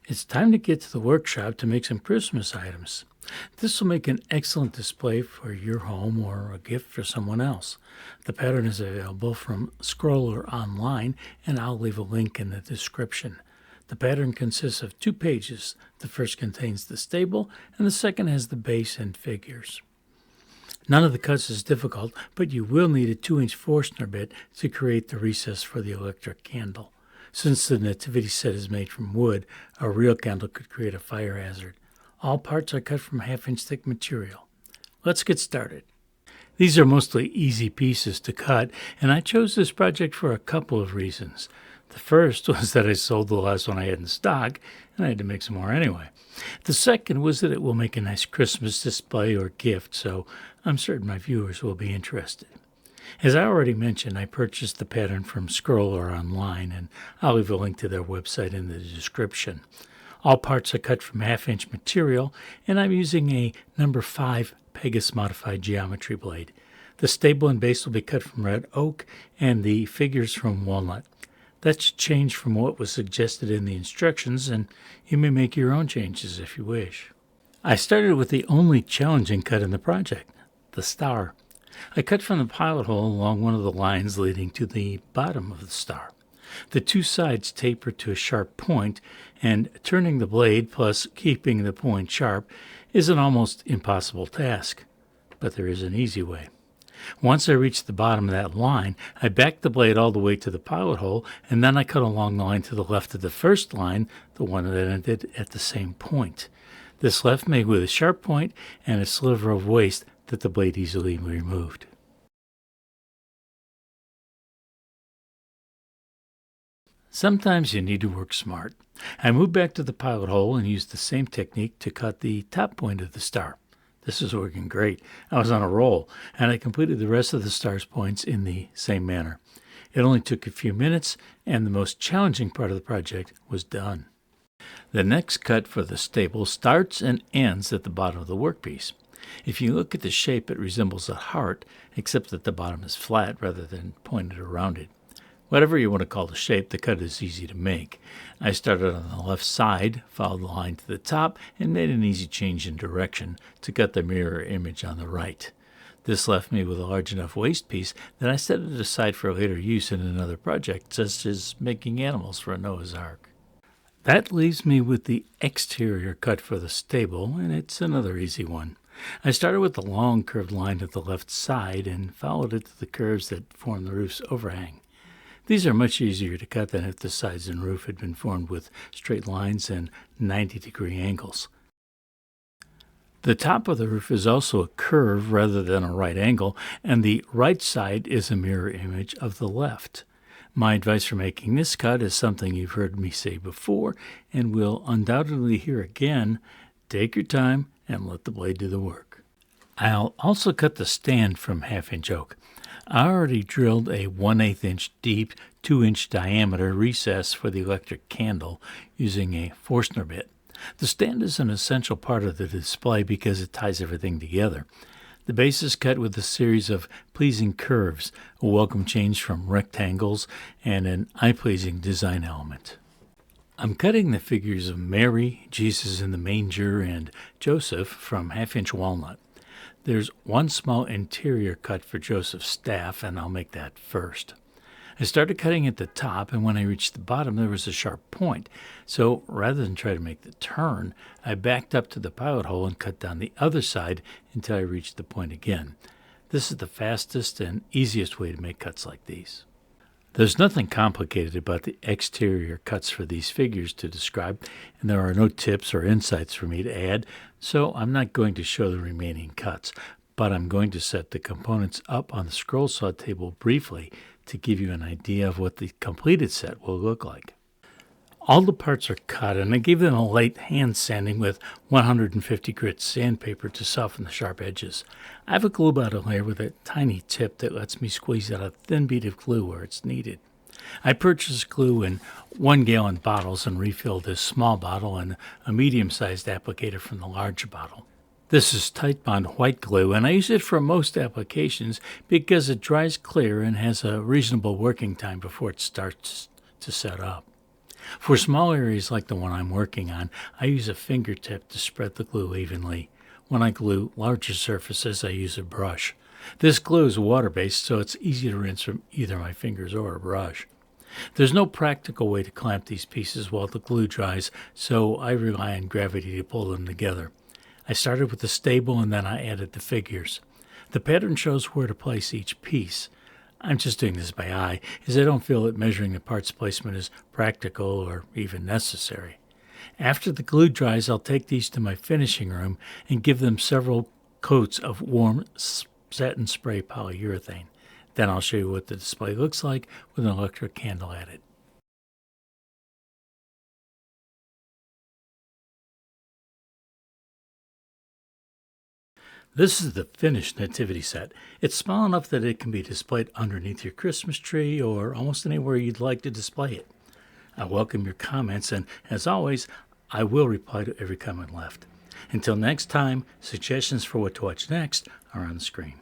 It's time to get to the workshop to make some Christmas items. This will make an excellent display for your home or a gift for someone else. The pattern is available from Scroller online, and I'll leave a link in the description. The pattern consists of 2 pages. The first contains the stable, and the second has the base and figures. None of the cuts is difficult, but you will need a 2-inch Forstner bit to create the recess for the electric candle. Since the nativity set is made from wood, a real candle could create a fire hazard. All parts are cut from 1/2-inch thick material. Let's get started. These are mostly easy pieces to cut, and I chose this project for a couple of reasons. The first was that I sold the last one I had in stock, and I had to make some more anyway. The second was that it will make a nice Christmas display or gift, so I'm certain my viewers will be interested. As I already mentioned, I purchased the pattern from Scroller online, and I'll leave a link to their website in the description. All parts are cut from 1/2-inch material, and I'm using a number 5 Pegas Modified Geometry blade. The stable and base will be cut from red oak, and the figures from walnut. That's changed from what was suggested in the instructions, and you may make your own changes if you wish. I started with the only challenging cut in the project, the star. I cut from the pilot hole along one of the lines leading to the bottom of the star. The 2 sides taper to a sharp point, and turning the blade plus keeping the point sharp is an almost impossible task. But there is an easy way. Once I reached the bottom of that line, I backed the blade all the way to the pilot hole, and then I cut along the line to the left of the first line, the one that ended at the same point. This left me with a sharp point and a sliver of waste that the blade easily removed. Sometimes you need to work smart. I moved back to the pilot hole and used the same technique to cut the top point of the star. This is working great. I was on a roll, and I completed the rest of the star's points in the same manner. It only took a few minutes, and the most challenging part of the project was done. The next cut for the stable starts and ends at the bottom of the workpiece. If you look at the shape, it resembles a heart, except that the bottom is flat rather than pointed or rounded. Whatever you want to call the shape, the cut is easy to make. I started on the left side, followed the line to the top, and made an easy change in direction to cut the mirror image on the right. This left me with a large enough waste piece that I set it aside for later use in another project, such as making animals for a Noah's Ark. That leaves me with the exterior cut for the stable, and it's another easy one. I started with the long curved line at the left side and followed it to the curves that form the roof's overhang. These are much easier to cut than if the sides and roof had been formed with straight lines and 90-degree angles. The top of the roof is also a curve rather than a right angle, and the right side is a mirror image of the left. My advice for making this cut is something you've heard me say before and will undoubtedly hear again: take your time and let the blade do the work. I'll also cut the stand from 1/2-inch oak. I already drilled a 1/8-inch deep, 2-inch diameter recess for the electric candle using a Forstner bit. The stand is an essential part of the display because it ties everything together. The base is cut with a series of pleasing curves, a welcome change from rectangles, and an eye-pleasing design element. I'm cutting the figures of Mary, Jesus in the manger, and Joseph from 1/2-inch walnut. There's one small interior cut for Joseph's staff, and I'll make that first. I started cutting at the top, and when I reached the bottom, there was a sharp point. So rather than try to make the turn, I backed up to the pilot hole and cut down the other side until I reached the point again. This is the fastest and easiest way to make cuts like these. There's nothing complicated about the exterior cuts for these figures to describe, and there are no tips or insights for me to add, so I'm not going to show the remaining cuts, but I'm going to set the components up on the scroll saw table briefly to give you an idea of what the completed set will look like. All the parts are cut, and I gave them a light hand sanding with 150 grit sandpaper to soften the sharp edges. I have a glue bottle here with a tiny tip that lets me squeeze out a thin bead of glue where it's needed. I purchased glue in 1-gallon bottles and refilled this small bottle and a medium-sized applicator from the larger bottle. This is Tite Bond white glue, and I use it for most applications because it dries clear and has a reasonable working time before it starts to set up. For small areas like the one I'm working on, I use a fingertip to spread the glue evenly. When I glue larger surfaces, I use a brush. This glue is water-based, so it's easy to rinse from either my fingers or a brush. There's no practical way to clamp these pieces while the glue dries, so I rely on gravity to pull them together. I started with the stable and then I added the figures. The pattern shows where to place each piece. I'm just doing this by eye, as I don't feel that measuring the parts placement is practical or even necessary. After the glue dries, I'll take these to my finishing room and give them several coats of warm satin spray polyurethane. Then I'll show you what the display looks like with an electric candle added. This is the finished nativity set. It's small enough that it can be displayed underneath your Christmas tree or almost anywhere you'd like to display it. I welcome your comments, and as always, I will reply to every comment left. Until next time, suggestions for what to watch next are on the screen.